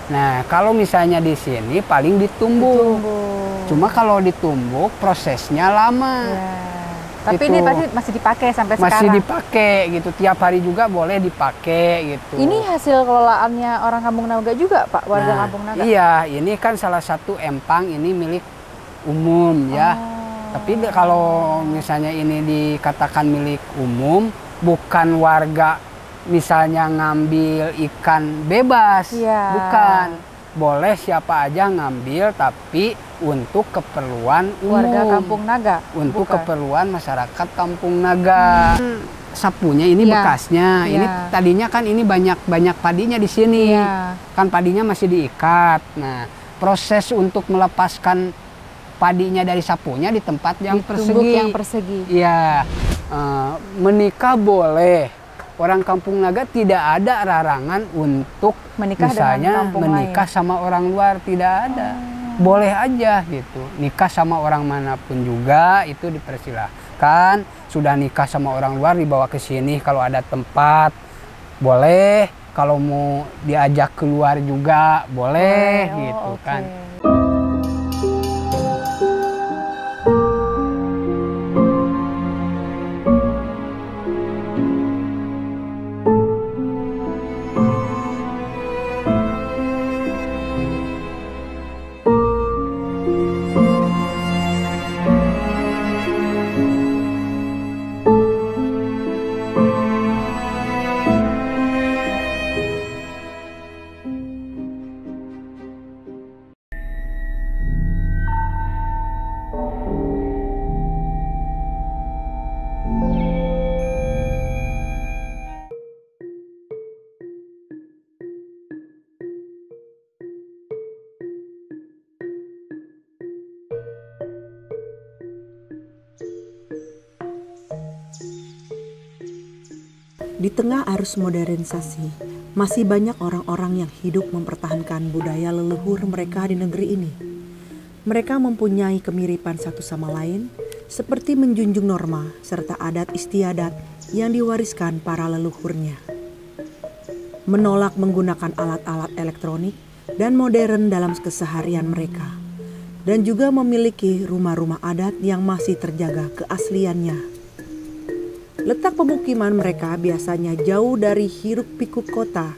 Nah, kalau misalnya di sini paling ditumbuk. Cuma kalau ditumbuk prosesnya lama. Ya. Tapi Gitu. ini pasti masih dipakai sampai Masih sekarang. dipakai gitu. Tiap hari juga boleh dipakai gitu. Ini hasil kelolaannya orang Kampung Naga juga, Pak, warga Nah, Kampung Naga. iya, ini kan salah satu empang ini milik umum ya. Tapi kalau misalnya ini dikatakan milik umum, bukan warga misalnya ngambil ikan bebas, Iya. bukan. Boleh siapa aja ngambil, tapi untuk keperluan umum. Warga Kampung Naga. Untuk bukan? keperluan masyarakat Kampung Naga. Sapunya ini Iya. bekasnya. Iya. Ini tadinya kan ini banyak padinya di sini. Iya. Kan padinya masih diikat. Nah, proses untuk melepaskan padinya dari sapunya di tempat yang Ditumbuk persegi. yang persegi. Iya. Menikah boleh. Orang Kampung Naga tidak ada larangan untuk Menikah misalnya dengan kampung menikah lain. sama orang luar, tidak ada. Boleh aja gitu. Nikah sama orang manapun juga itu dipersilahkan. Sudah nikah sama orang luar dibawa ke sini kalau ada tempat. Boleh. Kalau mau diajak keluar juga boleh gitu oke. kan. Di tengah arus modernisasi, masih banyak orang-orang yang hidup mempertahankan budaya leluhur mereka di negeri ini. Mereka mempunyai kemiripan satu sama lain, seperti menjunjung norma serta adat istiadat yang diwariskan para leluhurnya. Menolak menggunakan alat-alat elektronik dan modern dalam keseharian mereka, dan juga memiliki rumah-rumah adat yang masih terjaga keasliannya. Letak pemukiman mereka biasanya jauh dari hiruk-pikuk kota.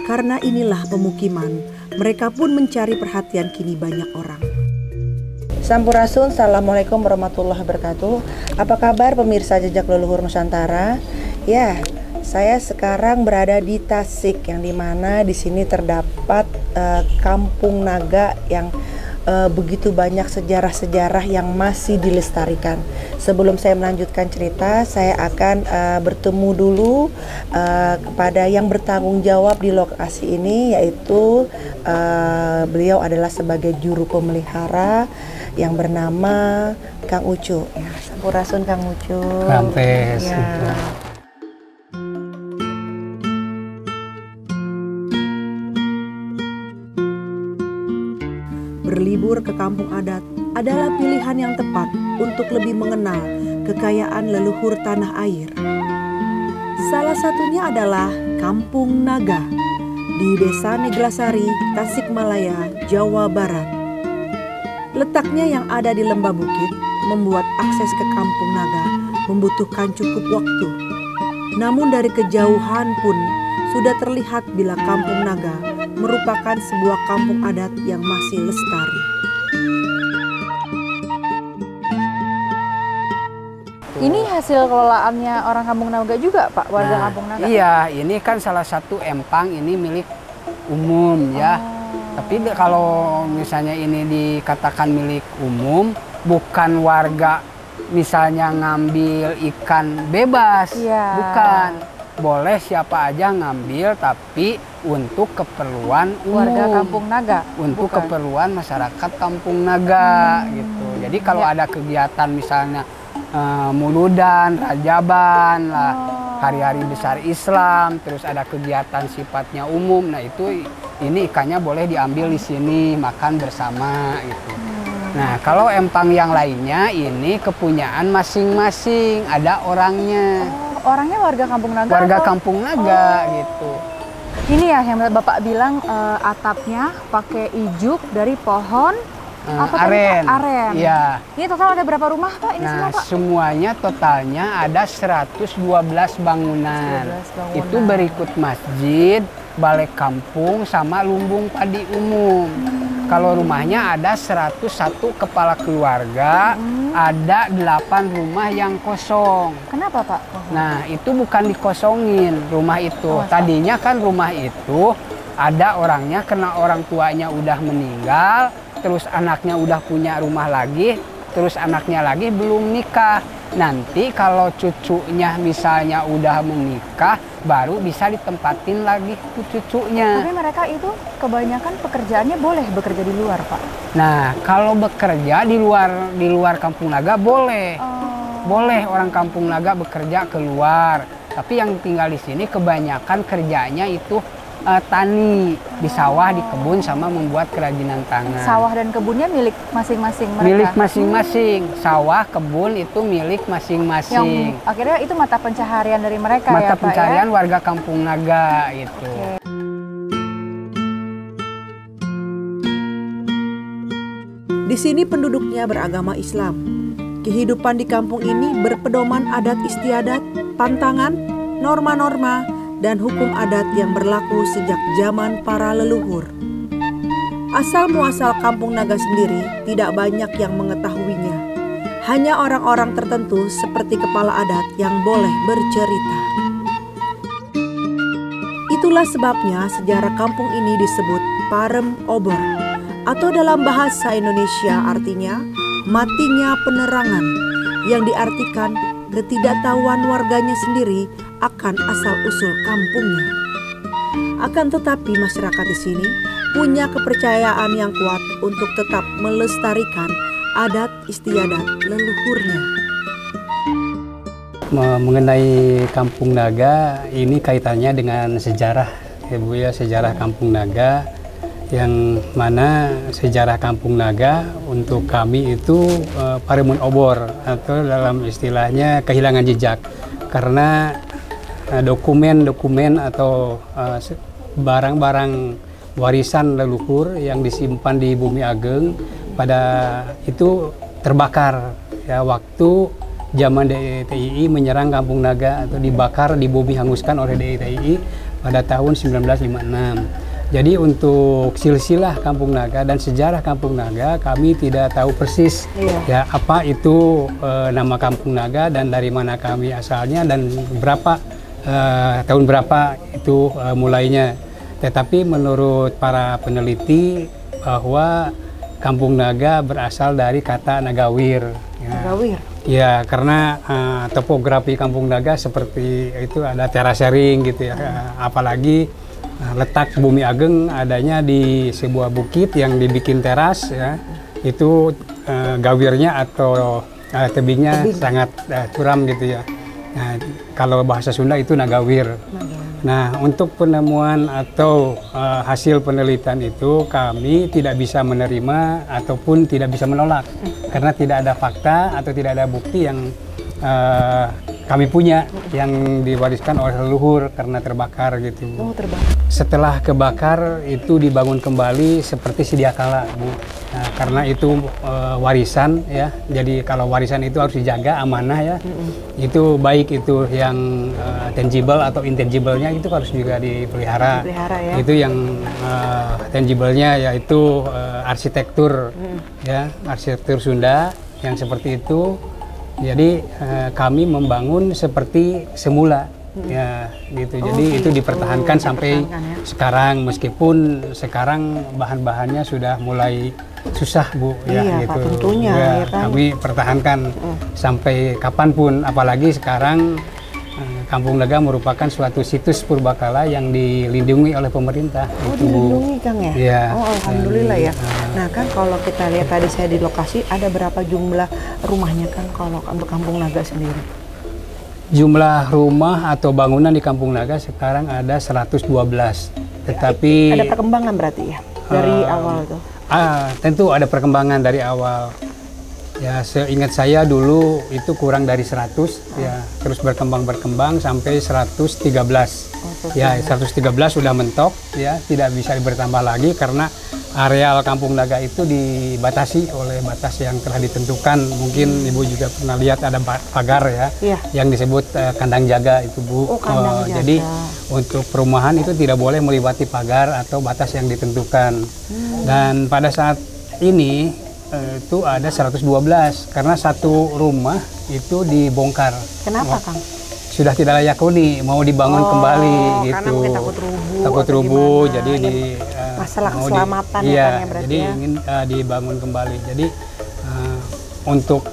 Karena inilah pemukiman, mereka pun mencari perhatian kini banyak orang. Sampurasun, Assalamualaikum warahmatullahi wabarakatuh. Apa kabar pemirsa Jejak Leluhur Nusantara? Ya, saya sekarang berada di Tasik, yang dimana di sini terdapat Kampung Naga yang begitu banyak sejarah-sejarah yang masih dilestarikan. Sebelum saya melanjutkan cerita, saya akan bertemu dulu kepada yang bertanggung jawab di lokasi ini, yaitu beliau adalah sebagai juru pemelihara yang bernama Kang Ucu. Ya, sampurasun Kang Ucu. Kampes. Ya. Berlibur ke kampung adat adalah pilihan yang tepat untuk lebih mengenal kekayaan leluhur tanah air. Salah satunya adalah Kampung Naga di Desa Neglasari, Tasikmalaya, Jawa Barat. Letaknya yang ada di lembah bukit membuat akses ke Kampung Naga membutuhkan cukup waktu. Namun dari kejauhan pun sudah terlihat bila Kampung Naga merupakan sebuah kampung adat yang masih lestari. Ini hasil kelolaannya orang Kampung Naga juga, Pak, warga Nah, Kampung Naga. iya, ini kan salah satu empang ini milik umum ya. Tapi kalau misalnya ini dikatakan milik umum, bukan warga misalnya ngambil ikan bebas, Iya. bukan. Boleh siapa aja ngambil, tapi untuk keperluan umum. Warga Kampung Naga. Untuk bukan? keperluan masyarakat Kampung Naga gitu. Jadi kalau Ya. ada kegiatan misalnya muludan, rajaban lah, hari-hari besar Islam, terus ada kegiatan sifatnya umum, nah itu ini ikannya boleh diambil di sini, makan bersama gitu. Nah, kalau empang yang lainnya ini kepunyaan masing-masing, ada orangnya. Orangnya warga Kampung Naga. Warga atau- Kampung Naga gitu. Ini ya yang Bapak bilang atapnya pakai ijuk dari pohon apa tadi, aren. Pak? Aren. Iya. Ini total ada berapa rumah Pak ini semua Nah, Pak? semuanya totalnya ada 112 bangunan. 112 bangunan. Itu berikut masjid, balai kampung, sama lumbung padi umum. Kalau rumahnya ada 101 kepala keluarga, ada 8 rumah yang kosong. Kenapa Pak? Nah, itu bukan dikosongin rumah itu. Oh, Tadinya kan rumah itu ada orangnya karena orang tuanya udah meninggal, terus anaknya udah punya rumah lagi, terus anaknya lagi belum nikah. Nanti kalau cucunya misalnya udah menikah, baru bisa ditempatin lagi ke cucunya. Tapi mereka itu kebanyakan pekerjaannya boleh bekerja di luar Pak? Nah, kalau bekerja di luar Kampung Naga boleh. Boleh orang Kampung Naga bekerja keluar. Tapi yang tinggal di sini kebanyakan kerjanya itu tani, di sawah, di kebun, sama membuat kerajinan tangan. Sawah dan kebunnya milik masing-masing mereka? Milik masing-masing. Sawah, kebun itu milik masing-masing. Yang akhirnya itu mata pencaharian dari mereka Mata ya Pak pencarian ya? warga Kampung Naga itu. Di sini penduduknya beragama Islam. Kehidupan di kampung ini berpedoman adat istiadat, pantangan, norma-norma, dan hukum adat yang berlaku sejak zaman para leluhur. Asal muasal Kampung Naga sendiri tidak banyak yang mengetahuinya. Hanya orang-orang tertentu seperti kepala adat yang boleh bercerita. Itulah sebabnya sejarah kampung ini disebut Parem Obor, atau dalam bahasa Indonesia artinya matinya penerangan, yang diartikan ketidaktahuan warganya sendiri akan asal-usul kampungnya. Akan tetapi masyarakat di sini punya kepercayaan yang kuat untuk tetap melestarikan adat istiadat leluhurnya. Mengenai Kampung Naga, ini kaitannya dengan sejarah, ya Bu ya, sejarah Kampung Naga, yang mana sejarah Kampung Naga untuk kami itu paremun obor, atau dalam istilahnya kehilangan jejak, karena dokumen-dokumen atau barang-barang warisan leluhur yang disimpan di Bumi Ageng pada itu terbakar ya, waktu zaman DITII menyerang Kampung Naga, atau dibakar, dibumi hanguskan oleh DITII pada tahun 1956. Jadi untuk silsilah Kampung Naga dan sejarah Kampung Naga kami tidak tahu persis ya apa itu nama Kampung Naga dan dari mana kami asalnya dan berapa tahun berapa itu mulainya. Tetapi menurut para peneliti bahwa Kampung Naga berasal dari kata Nagawir. Ya. Nagawir? Ya, karena topografi Kampung Naga seperti itu, ada terasering gitu ya. Apalagi letak Bumi Ageng adanya di sebuah bukit yang dibikin teras ya. Itu gawirnya atau tebingnya sangat curam gitu ya. Nah, kalau bahasa Sunda itu Nagawir. Nah, untuk penemuan atau hasil penelitian itu kami tidak bisa menerima ataupun tidak bisa menolak karena tidak ada fakta atau tidak ada bukti yang kami punya yang diwariskan oleh leluhur karena terbakar gitu. Oh, terbakar. Setelah kebakar itu dibangun kembali seperti sedia kala, Bu. Nah, karena itu warisan ya. Jadi kalau warisan itu harus dijaga, amanah ya. Itu baik itu yang tangible atau intangible-nya itu harus juga dipelihara. Ya. Itu yang tangible-nya yaitu arsitektur ya, arsitektur Sunda yang seperti itu. Jadi kami membangun seperti semula ya gitu. Jadi itu dipertahankan sampai sekarang, meskipun sekarang bahan-bahannya sudah mulai susah, Bu ya gitu. Pak, tentunya ya, ya kan? Kami pertahankan sampai kapanpun, apalagi sekarang Kampung Naga merupakan suatu situs purbakala yang dilindungi oleh pemerintah. Oh, dilindungi Kang ya? Ya. Oh, alhamdulillah ya. Nah kan kalau kita lihat tadi saya di lokasi, ada berapa jumlah rumahnya Kang kalau untuk Kampung Naga sendiri? Jumlah rumah atau bangunan di Kampung Naga sekarang ada 112. Tetapi ada perkembangan berarti ya dari awal tuh? Tentu ada perkembangan dari awal. Ya, seingat saya dulu itu kurang dari 100 ya, terus berkembang sampai 113. Ya, 113 sudah mentok ya, tidak bisa bertambah lagi karena areal Kampung Naga itu dibatasi oleh batas yang telah ditentukan. Mungkin Ibu juga pernah lihat ada pagar ya, yang disebut kandang jaga itu Bu. Kandang jaga. Jadi untuk perumahan itu tidak boleh melewati pagar atau batas yang ditentukan. Dan pada saat ini itu ada 112 karena satu rumah itu dibongkar. Kenapa, Kang? Sudah tidak layak huni, mau dibangun kembali gitu. Karena mungkin takut rubuh. Takut rubuh, jadi di masalah keselamatan iya, ya, berarti jadi ya. ingin dibangun kembali. Jadi untuk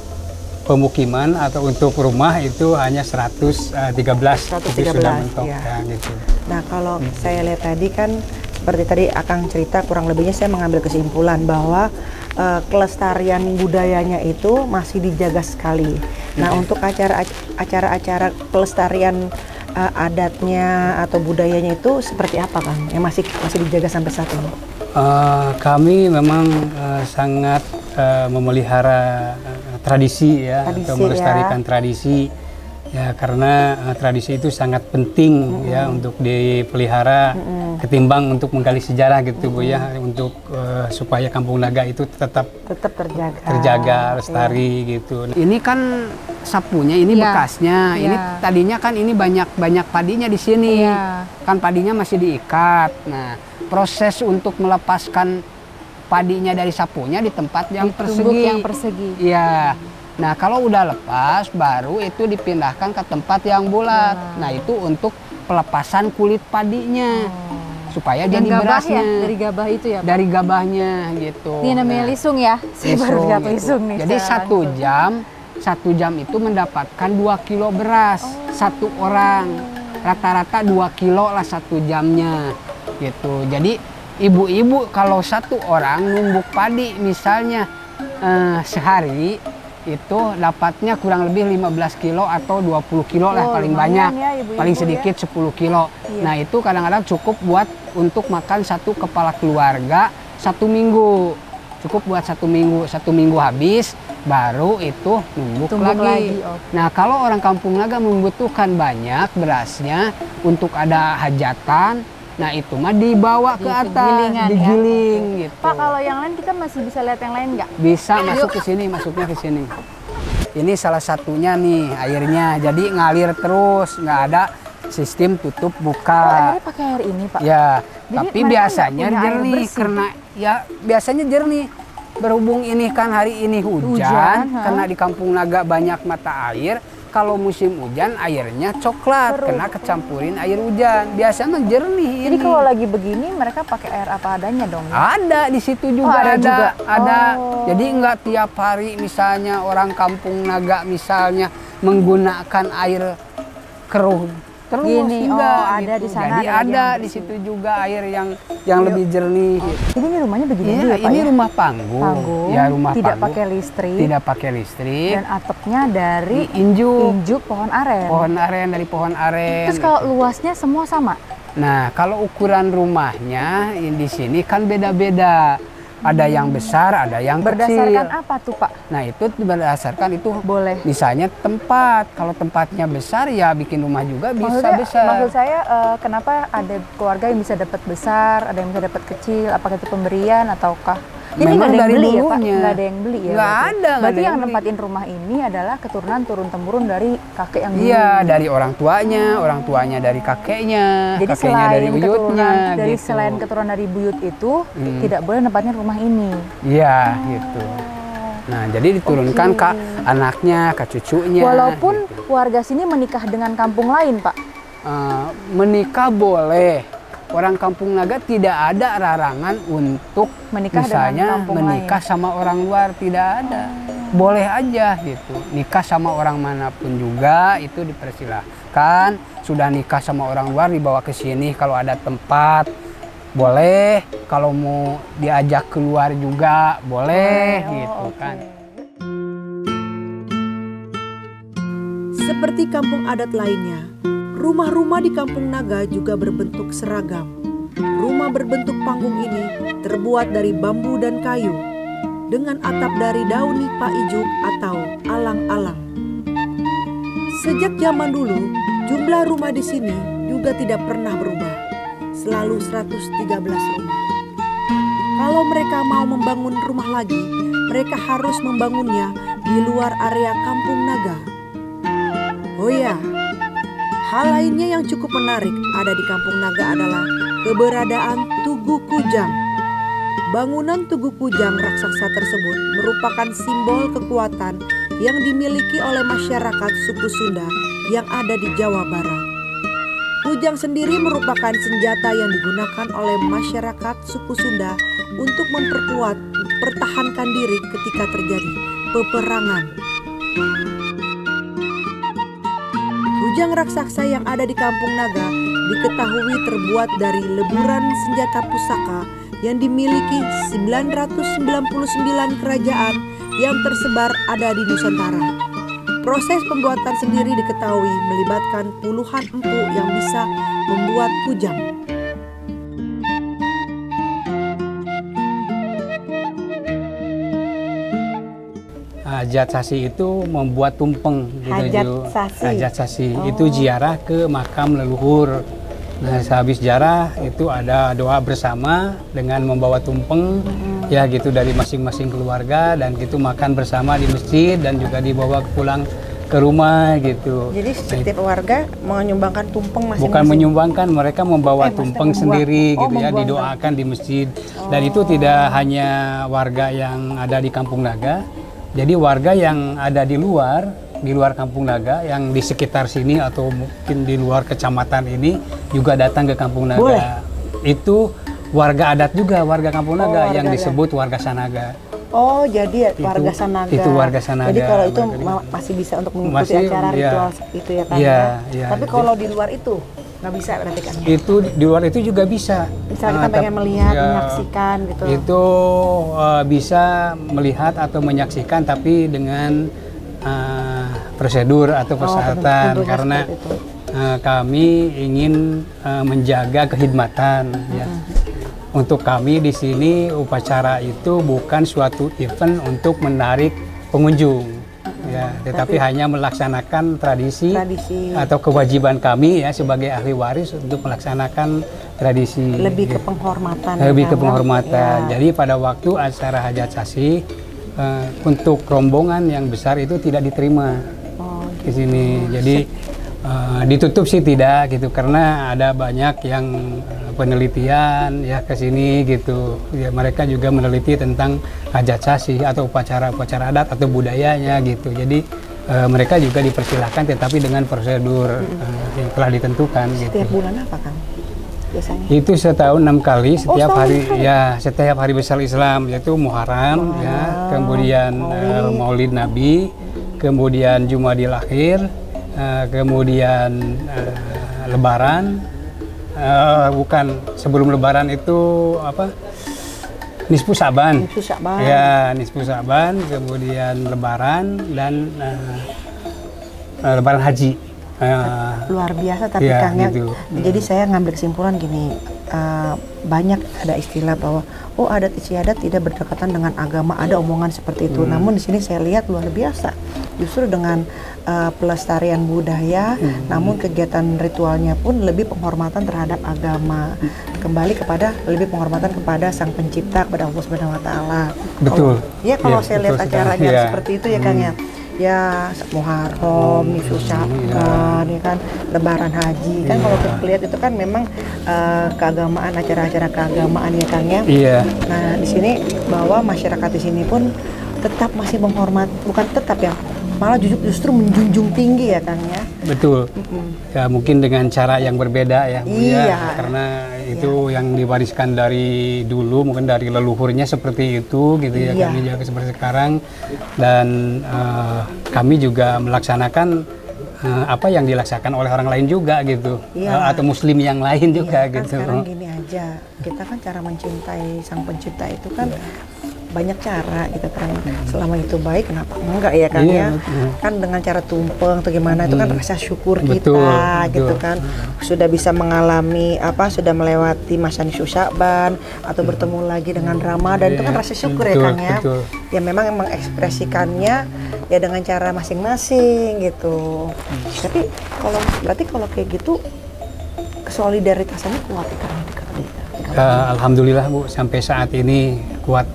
pemukiman atau untuk rumah itu hanya 113 itu sudah mentok ya, gitu. Nah, kalau saya lihat tadi kan seperti tadi Akang cerita, kurang lebihnya saya mengambil kesimpulan bahwa kelestarian budayanya itu masih dijaga sekali. Nah, untuk acara-acara pelestarian adatnya atau budayanya itu seperti apa, Kang? Yang masih dijaga sampai saat ini? Kami memang sangat memelihara tradisi ya, atau melestarikan tradisi ya, karena tradisi itu sangat penting ya untuk dipelihara ketimbang untuk menggali sejarah gitu Bu ya, untuk supaya Kampung Naga itu tetap terjaga lestari gitu. Ini kan sapunya, ini bekasnya, ini tadinya kan ini banyak padinya di sini, kan padinya masih diikat. Nah, proses untuk melepaskan padinya dari sapunya di tempat yang persegi. Iya. Nah, kalau udah lepas, baru itu dipindahkan ke tempat yang bulat. Nah, itu untuk pelepasan kulit padinya. Supaya jadi berasnya. Ya? Dari gabah itu ya, Pak? Dari gabahnya gitu. Ini namanya lisung ya? Saya baru lihat lisung nih. Jadi satu jam itu mendapatkan 2 kilo beras. Satu orang. Rata-rata 2 kilo lah 1 jamnya. Gitu. Jadi ibu-ibu kalau satu orang numbuk padi misalnya sehari, itu dapatnya kurang lebih 15 kilo atau 20 kilo lah paling banyak, ya, ibu-ibu, paling sedikit 10 kilo. Nah, itu kadang-kadang cukup buat untuk makan satu kepala keluarga 1 minggu. Cukup buat 1 minggu. 1 minggu habis, baru itu numbuk lagi. Nah, kalau orang Kampung Naga membutuhkan banyak berasnya untuk ada hajatan, nah itu mah dibawa ke atas, digiling gitu. Pak, kalau yang lain kita masih bisa lihat yang lain nggak? Bisa masuk ke sini, masuknya ke sini. Ini salah satunya nih airnya, jadi ngalir terus, nggak ada sistem tutup buka. Airnya pakai air ini, Pak? Ya, jadi tapi biasanya jernih karena ya biasanya jernih. Berhubung ini kan hari ini hujan karena di Kampung Naga banyak mata air. Kalau musim hujan airnya coklat karena kecampurin air hujan. Biasanya jernih. Jadi kalau lagi begini mereka pakai air apa adanya dong? Ya? Ada di situ juga ada. Jadi nggak tiap hari misalnya orang Kampung Naga misalnya menggunakan air keruh terus gini, enggak, ada gitu. di sana. Jadi ada di situ juga air yang lebih jernih. Jadi ini rumahnya begini ya, ya, Pak? Ini ya? rumah panggung. Ya, rumah tidak panggung. pakai listrik. Tidak pakai listrik. Dan atapnya dari injuk pohon aren. Pohon aren, dari pohon aren. Terus kalau luasnya semua sama? Nah, kalau ukuran rumahnya di sini kan beda-beda. Ada yang besar, ada yang berdasarkan kecil. apa tuh, Pak? Nah, itu berdasarkan itu boleh. Misalnya tempat. Kalau tempatnya besar ya bikin rumah juga bisa besar. Maksud saya kenapa ada keluarga yang bisa dapat besar, ada yang bisa dapat kecil? Apakah itu pemberian ataukah? Jadi nggak ada yang beli ya, Pak? Nggak ada yang beli ya? Nggak ada. Berarti yang nempatin rumah ini adalah keturunan turun-temurun dari kakek yang dulu? Iya, dari orang tuanya dari kakeknya, jadi kakeknya dari buyutnya. Dari gitu. Selain keturunan dari buyut itu, tidak boleh nempatin rumah ini? Iya, gitu. Nah, jadi diturunkan ke anaknya, ke cucunya. Walaupun gitu. warga sini menikah dengan kampung lain, Pak? Menikah boleh. Orang Kampung Naga tidak ada larangan untuk menikah misalnya menikah lain. sama orang luar, tidak ada. Boleh aja gitu. Nikah sama orang manapun juga itu dipersilahkan. Sudah nikah sama orang luar dibawa ke sini kalau ada tempat. Boleh, kalau mau diajak keluar juga boleh gitu kan. Seperti kampung adat lainnya, rumah-rumah di Kampung Naga juga berbentuk seragam. Rumah berbentuk panggung ini terbuat dari bambu dan kayu. dengan atap dari daun nipah ijuk atau alang-alang. Sejak zaman dulu, jumlah rumah di sini juga tidak pernah berubah, selalu 113 rumah. Kalau mereka mau membangun rumah lagi, mereka harus membangunnya di luar area Kampung Naga. Oh ya, hal lainnya yang cukup menarik ada di Kampung Naga adalah keberadaan Tugu Kujang. Bangunan Tugu Kujang raksasa tersebut merupakan simbol kekuatan yang dimiliki oleh masyarakat suku Sunda yang ada di Jawa Barat. Kujang sendiri merupakan senjata yang digunakan oleh masyarakat suku Sunda untuk pertahankan diri ketika terjadi peperangan. Kujang raksasa yang ada di Kampung Naga diketahui terbuat dari leburan senjata pusaka yang dimiliki 999 kerajaan yang tersebar ada di Nusantara. Proses pembuatan sendiri diketahui melibatkan puluhan empu yang bisa membuat kujang. Hajat sasi itu membuat tumpeng gitu. Hajat sasi itu ziarah ke makam leluhur. Nah, sehabis ziarah itu ada doa bersama dengan membawa tumpeng ya gitu dari masing-masing keluarga, dan gitu makan bersama di masjid dan juga dibawa pulang ke rumah gitu. Jadi setiap warga menyumbangkan tumpeng masing-masing. Bukan menyumbangkan, mereka membawa tumpeng sendiri gitu ya, didoakan di masjid. Dan itu tidak hanya warga yang ada di Kampung Naga. Jadi warga yang ada di luar Kampung Naga, yang di sekitar sini atau mungkin di luar kecamatan ini juga datang ke Kampung Naga. Boleh. Itu warga adat juga, warga Kampung Naga yang adat. disebut warga Sanaga. Oh, jadi warga Sanaga. Itu warga Sanaga. Jadi kalau itu masih bisa untuk mengikuti acara ritual itu ya kan? Iya. Tapi kalau di luar itu nggak bisa berarti kan? Itu di luar itu juga bisa. Misalnya kita pengen melihat, menyaksikan gitu. Itu bisa melihat atau menyaksikan, tapi dengan prosedur atau persyaratan, karena kami ingin menjaga kekhidmatan. Ya. Untuk kami di sini upacara itu bukan suatu event untuk menarik pengunjung, ya, tetapi hanya melaksanakan tradisi atau kewajiban kami ya sebagai ahli waris untuk melaksanakan tradisi. Lebih ke penghormatan. Lebih ke penghormatan. Ya. Jadi pada waktu acara hajat sasi, untuk rombongan yang besar itu tidak diterima di sini. Jadi ditutup sih tidak gitu, karena ada banyak yang penelitian ya ke sini gitu. Ya, mereka juga meneliti tentang hajat sasi atau upacara-upacara adat atau budayanya gitu. Jadi mereka juga dipersilahkan, tetapi dengan prosedur yang telah ditentukan. Setiap gitu. Bulan apa kan? Biasanya? Itu setahun 6 kali setiap hari ya, setiap hari besar Islam, yaitu Muharram ya, kemudian Maulid Nabi, kemudian Jumadil Akhir, kemudian Lebaran, bukan sebelum Lebaran itu apa? Nisfu Sa'ban. Ya, Nisfu Sa'ban, kemudian Lebaran dan Lebaran Haji. Luar biasa tapi ya, Kang ya. Gitu. Jadi saya ngambil kesimpulan gini, banyak ada istilah bahwa adat istiadat tidak berdekatan dengan agama, ada omongan seperti itu. Namun di sini saya lihat luar biasa. Justru dengan pelestarian budaya, namun kegiatan ritualnya pun lebih penghormatan terhadap agama. Kembali kepada lebih penghormatan kepada Sang Pencipta, kepada Allah Subhanahu wa taala. Betul. Kalau saya lihat acaranya seperti itu ya Kang ya. Ya Muharram, Nisfu Sa'ban, ya kan, Lebaran Haji kan, kalau kita lihat itu kan memang keagamaan, acara-acara keagamaan ya Kang ya. Iya. Nah di sini bahwa masyarakat di sini pun tetap masih menghormat, bukan tetap ya, malah justru menjunjung tinggi ya Kang ya. Betul. Ya mungkin dengan cara yang berbeda ya. Iya. Ya, karena itu yang diwariskan dari dulu, mungkin dari leluhurnya seperti itu gitu ya. Kami juga seperti sekarang, dan kami juga melaksanakan apa yang dilaksanakan oleh orang lain juga gitu, atau muslim yang lain juga gitu. Kan sekarang gini aja, kita kan cara mencintai Sang Pencipta itu kan banyak cara gitu kan. Selama itu baik, kenapa enggak ya Kang ya? Kan dengan cara tumpeng atau gimana itu kan rasa syukur kita gitu kan. Sudah bisa mengalami sudah melewati masa nisfu Sya'ban atau bertemu lagi dengan Ramadan itu kan rasa syukur ya Kang ya. Ya memang mengekspresikannya ya dengan cara masing-masing gitu. Tapi kalau kayak gitu kesolidaritasnya kuat ya Kang? Alhamdulillah Bu, sampai saat ini kuat.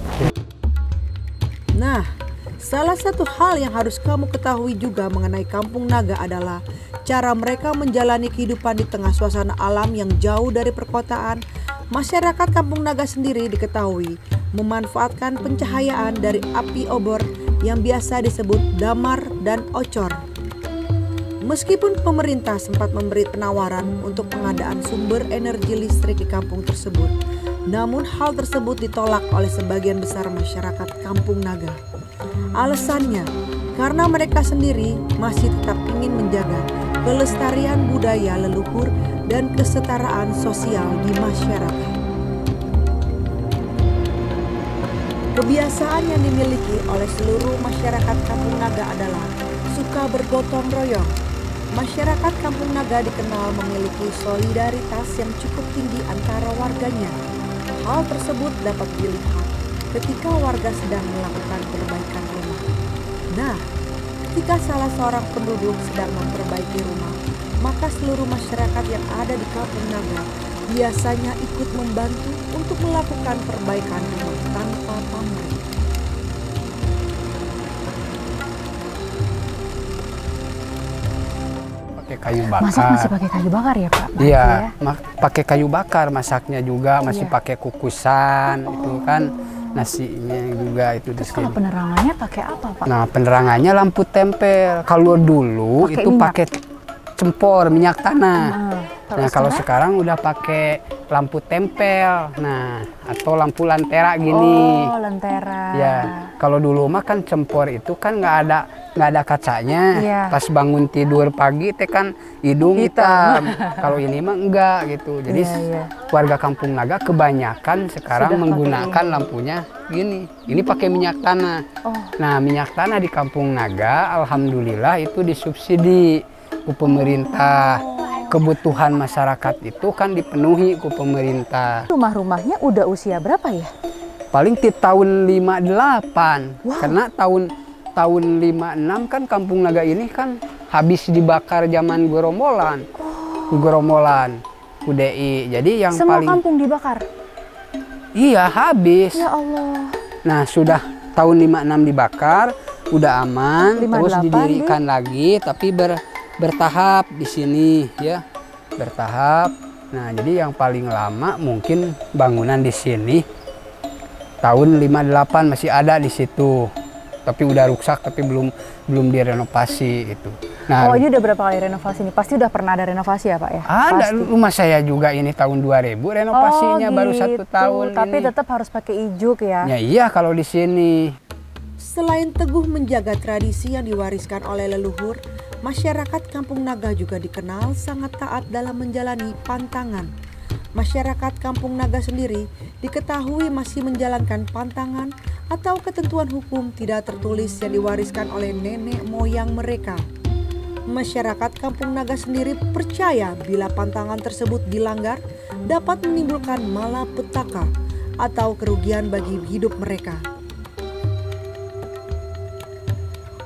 Nah, salah satu hal yang harus kamu ketahui juga mengenai Kampung Naga adalah cara mereka menjalani kehidupan di tengah suasana alam yang jauh dari perkotaan. Masyarakat Kampung Naga sendiri diketahui memanfaatkan pencahayaan dari api obor yang biasa disebut damar dan ocor. Meskipun pemerintah sempat memberi penawaran untuk pengadaan sumber energi listrik di kampung tersebut, namun hal tersebut ditolak oleh sebagian besar masyarakat Kampung Naga. Alasannya, karena mereka sendiri masih tetap ingin menjaga kelestarian budaya leluhur dan kesetaraan sosial di masyarakat. Kebiasaan yang dimiliki oleh seluruh masyarakat Kampung Naga adalah suka bergotong royong. Masyarakat Kampung Naga dikenal memiliki solidaritas yang cukup tinggi antara warganya. Hal tersebut dapat dilihat ketika warga sedang melakukan perbaikan rumah. Nah, ketika salah seorang penduduk sedang memperbaiki rumah, maka seluruh masyarakat yang ada di Kampung Naga biasanya ikut membantu untuk melakukan perbaikan rumah tanpa pamrih. Kayu bakar. Masak masih pakai kayu bakar ya Pak? Iya, pakai kayu bakar masaknya juga, masih pakai kukusan itu kan, nasinya juga itu. Terus kalau penerangannya pakai apa Pak? Nah, penerangannya lampu tempel. Kalau dulu itu pakai cempor minyak tanah. Nah, kalau sekarang udah pakai lampu tempel. Nah, atau lampu lentera gini. Oh, lentera. Ya, kalau dulu mah kan cempor itu kan nggak ada kacanya. Pas bangun tidur pagi teh kan hidung hitam. Kalau ini mah enggak gitu. Jadi warga Kampung Naga kebanyakan sekarang menggunakan lampunya gini. Ini pakai minyak tanah. Nah, minyak tanah di Kampung Naga alhamdulillah itu disubsidi ke pemerintah. Kebutuhan masyarakat itu kan dipenuhi ke pemerintah. Rumah-rumahnya udah usia berapa ya? Paling di tahun 58. Karena tahun 56 kan Kampung Naga ini kan habis dibakar zaman gerombolan. Gerombolan UDI. Jadi yang semua paling kampung dibakar? Iya, habis. Ya Allah. Nah, sudah tahun 56 dibakar, udah aman, 58 terus didirikan lagi tapi bertahap di sini ya. Bertahap. Nah, jadi yang paling lama mungkin bangunan di sini tahun 58 masih ada di situ. Tapi udah rusak, tapi belum direnovasi itu. Nah, ini udah berapa kali renovasi nih? Pasti udah pernah ada renovasi ya Pak ya? Ada, rumah saya juga ini tahun 2000 renovasinya baru 1 tahun. Tapi ini. tetap harus pakai ijuk ya? Ya iya kalau di sini. Selain teguh menjaga tradisi yang diwariskan oleh leluhur, masyarakat Kampung Naga juga dikenal sangat taat dalam menjalani pantangan. Masyarakat Kampung Naga sendiri diketahui masih menjalankan pantangan atau ketentuan hukum tidak tertulis yang diwariskan oleh nenek moyang mereka. Masyarakat Kampung Naga sendiri percaya bila pantangan tersebut dilanggar dapat menimbulkan malapetaka atau kerugian bagi hidup mereka.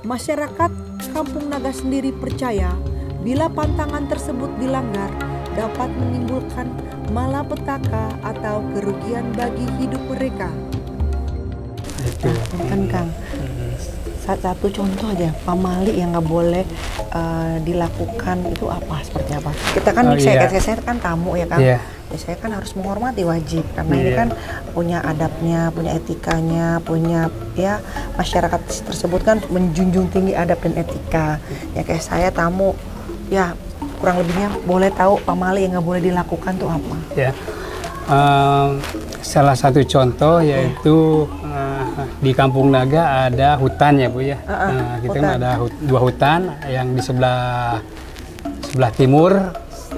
Masyarakat Kampung Naga sendiri percaya bila pantangan tersebut dilanggar dapat menimbulkan malapetaka atau kerugian bagi hidup mereka. Kan Kang, satu contoh aja pamali yang nggak boleh dilakukan itu apa, seperti apa? Kita kan saya kan tamu ya Kang. Ya, saya kan harus menghormati, wajib karena ini kan punya adabnya, punya etikanya, punya ya masyarakat tersebut kan menjunjung tinggi adab dan etika. Ya kayak saya tamu ya kurang lebihnya boleh tahu pamali yang nggak boleh dilakukan tuh apa? Ya, salah satu contoh yaitu di Kampung Naga ada hutan ya Bu ya. Kita kan ada 2 hutan, yang di sebelah timur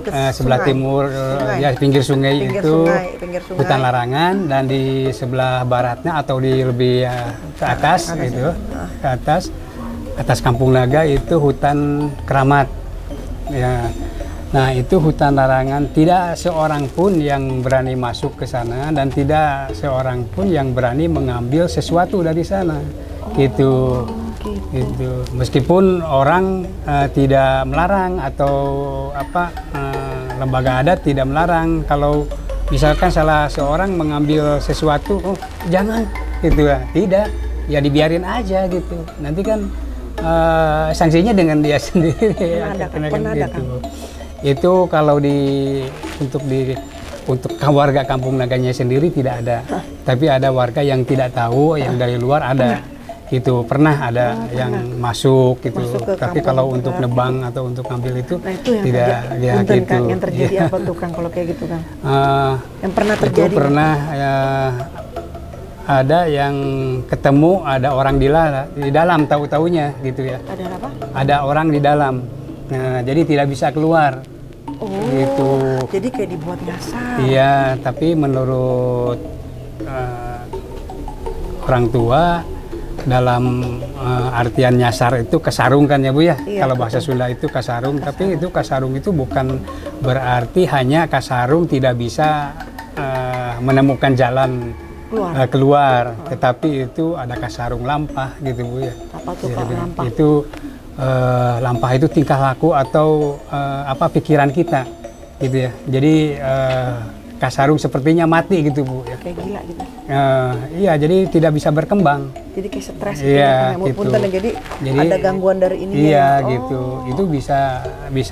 ke sebelah sungai. timur Sungai. ya pinggir sungai Pinggir itu pinggir sungai. hutan larangan, dan di sebelah baratnya atau di lebih ke atas gitu, ke atas Kampung Naga itu hutan keramat. Ya. Nah, itu hutan larangan, tidak seorang pun yang berani masuk ke sana dan tidak seorang pun yang berani mengambil sesuatu dari sana. Gitu. Gitu. Meskipun orang tidak melarang atau lembaga adat tidak melarang, kalau misalkan salah seorang mengambil sesuatu, oh jangan gitu ya, tidak, ya dibiarin aja gitu. Nanti kan sanksinya dengan dia sendiri. Pernah ada kan? Itu kalau untuk warga Kampung Naganya sendiri tidak ada, tapi ada warga yang tidak tahu, yang dari luar ada. Gitu pernah ada yang masuk gitu, tapi kalau untuk nebang atau untuk ambil itu, nah, itu yang tidak ya gitu. Kang, yang terjadi apa tuh Kang kalau kayak gitu Kang? Yang pernah terjadi? Itu pernah ya, ada yang ketemu ada orang di dalam tahu-taunya gitu ya. Ada apa? Ada orang di dalam, nah, jadi tidak bisa keluar. Oh, gitu. Jadi kayak dibuat nyasar. Iya, tapi menurut orang tua, dalam artian nyasar itu kasarung kan ya Bu ya, iya, kalau bahasa Sunda itu kasarung, tapi itu kasarung itu bukan berarti hanya kasarung tidak bisa menemukan jalan keluar, tetapi itu ada kasarung lampah gitu Bu ya. Apa tuh Pak lampah? Itu lampah itu tingkah laku atau pikiran kita gitu ya, jadi kasarung sepertinya mati gitu Bu ya. Kayak gila gitu. Iya, jadi tidak bisa berkembang. Jadi kayak stres gitu. Iya, Ya, gitu. Jadi ada gangguan dari ini. Iya, gitu. Itu bisa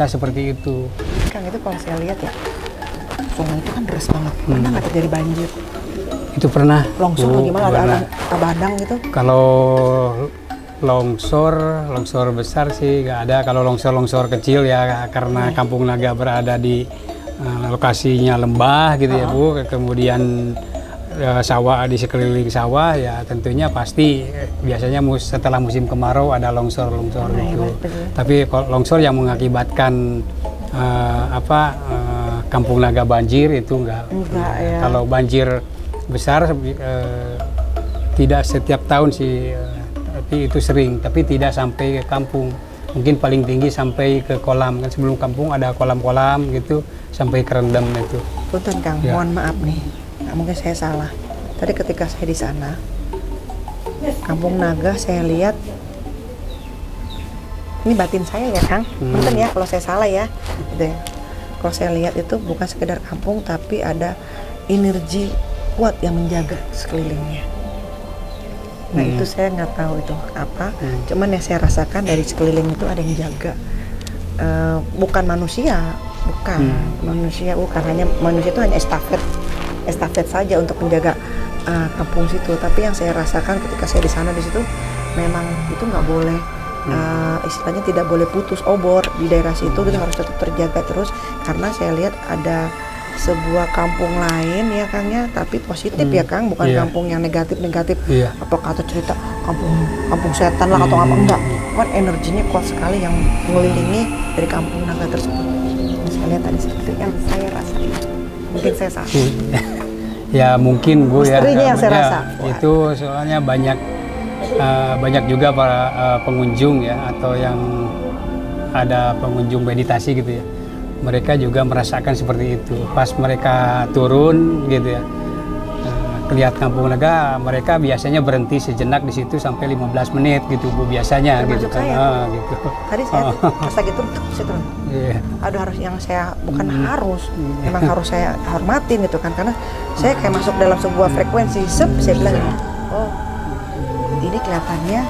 seperti itu. Kang, itu kalau saya lihat ya, sungai itu kan deras banget. Pernah nggak terjadi banjir? Itu pernah. Longsor bagaimana? Ada badang gitu? Kalau longsor besar sih nggak ada. Kalau longsor kecil ya, karena Kampung Naga berada di lokasinya lembah gitu ya Bu, kemudian sawah di sekeliling sawah ya, tentunya pasti biasanya setelah musim kemarau ada longsor gitu. Tapi kalau longsor yang mengakibatkan Kampung Naga banjir itu enggak ya. Kalau banjir besar tidak setiap tahun sih, tapi itu sering, tapi tidak sampai ke kampung. Mungkin paling tinggi sampai ke kolam, kan sebelum kampung ada kolam-kolam gitu, sampai kerendam itu. Punten Kang, ya. Mohon maaf nih, mungkin saya salah. Tadi ketika saya di sana, Kampung Naga saya lihat, ini batin saya ya Kang, punten ya kalau saya salah ya, gitu ya. Kalau saya lihat itu bukan sekedar kampung, tapi ada energi kuat yang menjaga sekelilingnya. Nah itu saya nggak tahu itu apa, cuman yang saya rasakan dari sekeliling itu ada yang jaga, bukan manusia, bukan hanya manusia itu hanya estafet saja untuk menjaga kampung situ. Tapi yang saya rasakan ketika saya di sana di situ, memang itu nggak boleh, istilahnya tidak boleh putus obor di daerah situ, gitu harus tetap terjaga terus, karena saya lihat ada sebuah kampung lain ya Kang ya, tapi positif ya Kang, bukan kampung yang negatif. Apakah atau cerita kampung setan lah atau apa, enggak, kan energinya kuat sekali yang mengelilingi dari Kampung Naga tersebut. Saya lihat tadi seperti yang saya rasain, mungkin saya salah. Ya mungkin Bu ya, yang saya rasa itu soalnya banyak juga para pengunjung ya, atau yang ada pengunjung meditasi gitu ya, mereka juga merasakan seperti itu. Pas mereka turun gitu ya, kelihatan Kampung Naga, mereka biasanya berhenti sejenak di situ sampai 15 menit gitu Bu, biasanya. Termasuk gitu kan. Gitu. Tadi saya pas lagi turun, saya turun. Ada harus yang saya bukan memang harus saya hormatin gitu kan, karena saya kayak masuk dalam sebuah frekuensi. Saya bilang, oh ini kelihatannya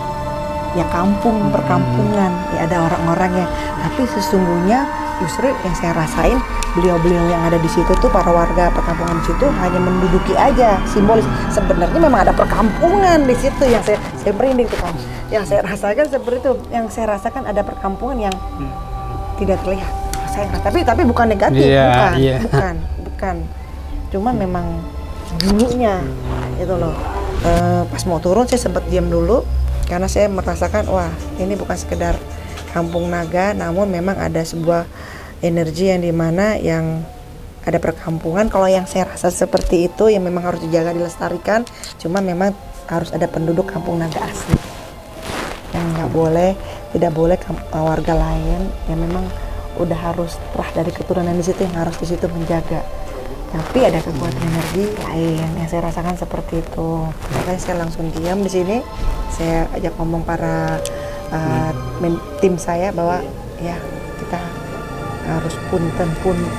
ya kampung perkampungan, ya ada orang-orangnya, tapi sesungguhnya justru yang saya rasain, beliau-beliau yang ada di situ tuh, para warga perkampungan di situ hanya menduduki aja, simbolis. Sebenarnya memang ada perkampungan di situ, yang saya merinding tuh Kang. Yang saya rasakan seperti itu, yang saya rasakan ada perkampungan yang tidak terlihat. Tapi bukan negatif, bukan. Cuma memang bunyinya itu loh. Pas mau turun saya sempat diam dulu, karena saya merasakan wah ini bukan sekedar Kampung Naga, namun memang ada sebuah energi yang dimana yang ada perkampungan. Kalau yang saya rasa seperti itu yang memang harus dijaga, dilestarikan, cuma memang harus ada penduduk Kampung Naga asli yang tidak boleh warga lain yang memang udah harus terah dari keturunan di situ yang harus di situ menjaga. Tapi ada kekuatan energi lain yang saya rasakan seperti itu. Makanya saya langsung diam di sini. Saya ajak ngomong para tim saya bahwa ya kita harus punten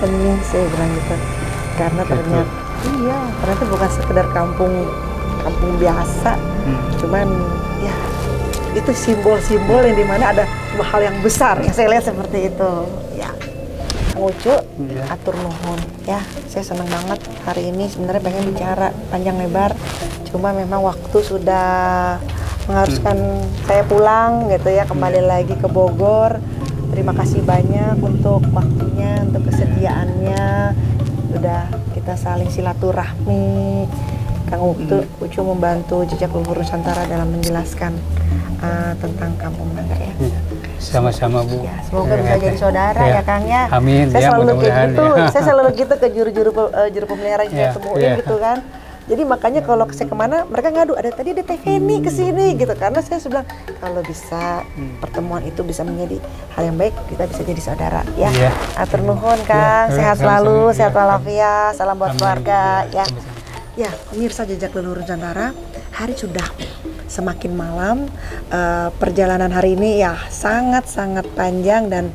nih, saya bilang gitu. Karena ternyata bukan sekedar kampung biasa, cuman ya itu simbol-simbol yang dimana ada hal yang besar yang saya lihat seperti itu. Ya, Kang Ucu, atur nuhun. Ya, saya senang banget hari ini. Sebenarnya pengen bicara panjang lebar, cuma memang waktu sudah mengharuskan saya pulang gitu ya, kembali lagi ke Bogor. Terima kasih banyak untuk waktunya, untuk kesediaannya. Udah kita saling silaturahmi. Kang Ucu membantu Jejak Leluhur Nusantara dalam menjelaskan tentang Kampung Naga ya. Sama-sama Bu. Ya, semoga bisa jadi saudara ya Kang ya. Amin. Saya selalu kayak gitu. Ya. Saya selalu gitu ke juru pemelihara saya temuin gitu kan. Jadi makanya kalau saya kemana mereka ngadu, tadi ada Teh Feni kesini gitu, karena saya bilang kalau bisa pertemuan itu bisa menjadi hal yang baik, kita bisa jadi saudara ya. Atur nuhun Kang, sehat selalu, sehat walafiat, salam buat keluarga ya. Ya, pemirsa Jejak Leluhur Nusantara, hari sudah semakin malam. Perjalanan hari ini ya sangat-sangat panjang dan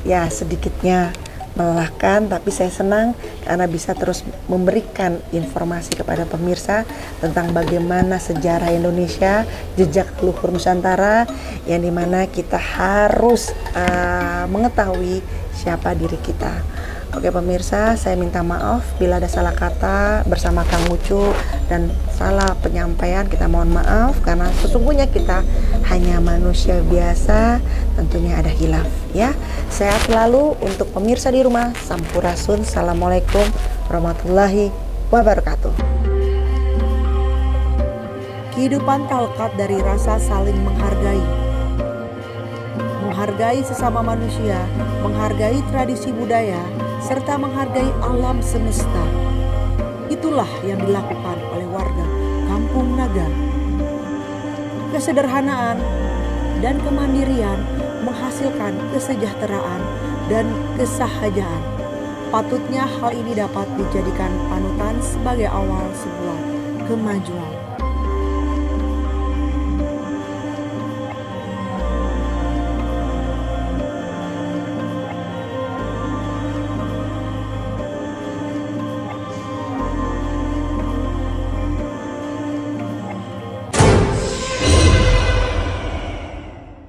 ya sedikitnya melelahkan, tapi saya senang karena bisa terus memberikan informasi kepada pemirsa tentang bagaimana sejarah Indonesia, Jejak Leluhur Nusantara, yang dimana kita harus mengetahui siapa diri kita. Oke pemirsa, saya minta maaf bila ada salah kata bersama Kang Ucu dan salah penyampaian, kita mohon maaf karena sesungguhnya kita hanya manusia biasa, tentunya ada hilaf ya. Sehat selalu untuk pemirsa di rumah. Sampurasun. Assalamualaikum warahmatullahi wabarakatuh. Kehidupan tak lekat dari rasa saling menghargai. Menghargai sesama manusia, menghargai tradisi budaya, serta menghargai alam semesta. Itulah yang dilakukan oleh warga Kampung Naga. Kesederhanaan dan kemandirian menghasilkan kesejahteraan dan kesahajaan. Patutnya hal ini dapat dijadikan panutan sebagai awal sebuah kemajuan.